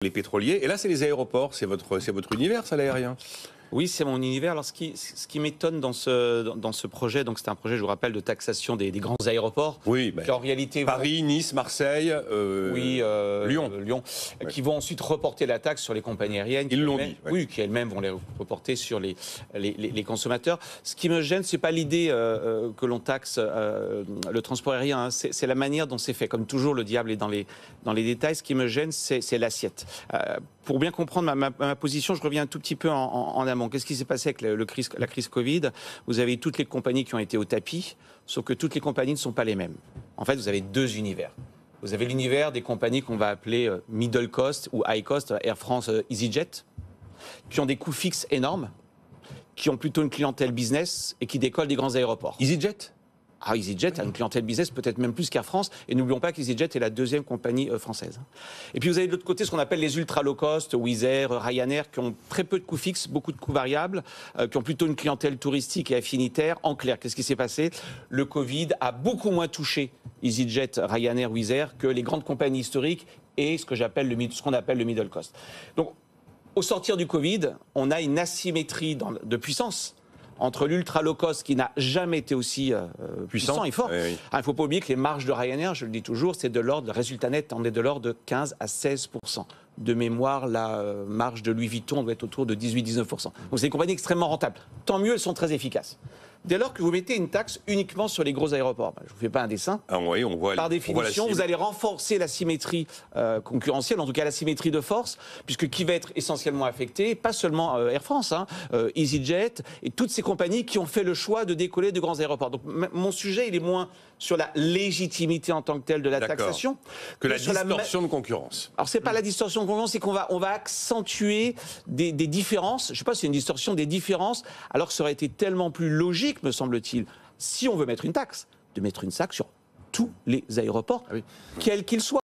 Les pétroliers, et là c'est les aéroports, c'est votre univers, ça, l'aérien. Oui, c'est mon univers. Alors, ce qui m'étonne dans ce projet, donc c'est un projet, je vous rappelle, de taxation des grands aéroports. Oui, qui en réalité Paris, Nice, Marseille, Lyon, qui vont ensuite reporter la taxe sur les compagnies aériennes. Ils l'ont dit. Oui, qui elles-mêmes vont les reporter sur les consommateurs. Ce qui me gêne, c'est pas l'idée que l'on taxe le transport aérien, hein. C'est la manière dont c'est fait. Comme toujours, le diable est dans les détails. Ce qui me gêne, c'est l'assiette. Pour bien comprendre ma position, je reviens un tout petit peu en amont. Qu'est-ce qui s'est passé avec la crise Covid? Vous avez toutes les compagnies qui ont été au tapis, sauf que toutes les compagnies ne sont pas les mêmes. En fait, vous avez deux univers. Vous avez l'univers des compagnies qu'on va appeler middle cost ou high cost, Air France, EasyJet, qui ont des coûts fixes énormes, qui ont plutôt une clientèle business et qui décollent des grands aéroports. EasyJet? Ah, EasyJet a une clientèle business peut-être même plus qu'Air France. Et n'oublions pas qu'EasyJet est la deuxième compagnie française. Et puis vous avez de l'autre côté ce qu'on appelle les ultra low cost, Wizz Air, Ryanair, qui ont très peu de coûts fixes, beaucoup de coûts variables, qui ont plutôt une clientèle touristique et affinitaire. En clair, qu'est-ce qui s'est passé? Le Covid a beaucoup moins touché EasyJet, Ryanair, Wizz Air que les grandes compagnies historiques et ce qu'on appelle le middle cost. Donc, au sortir du Covid, on a une asymétrie de puissance entre l'ultra low cost qui n'a jamais été aussi puissant et fort. Oui. Il ne faut pas oublier que les marges de Ryanair, je le dis toujours, c'est de l'ordre, le résultat net en est de l'ordre de 15 à 16%. De mémoire, la marge de Louis Vuitton doit être autour de 18-19%. Donc c'est des compagnies extrêmement rentables. Tant mieux, elles sont très efficaces. Dès lors que vous mettez une taxe uniquement sur les gros aéroports, je ne vous fais pas un dessin. Ah oui, on voit. Par définition, vous allez renforcer la symétrie concurrentielle, en tout cas la symétrie de force, puisque qui va être essentiellement affecté, pas seulement Air France, EasyJet et toutes ces compagnies qui ont fait le choix de décoller de grands aéroports. Donc mon sujet, il est moins sur la légitimité en tant que telle de la taxation que la distorsion de concurrence. Alors c'est pas la distorsion de concurrence, c'est qu'on va accentuer des différences. Je ne sais pas si c'est une distorsion des différences, alors que ça aurait été tellement plus logique, me semble-t-il, si on veut mettre une taxe, de mettre une taxe sur tous les aéroports, quels qu'ils soient.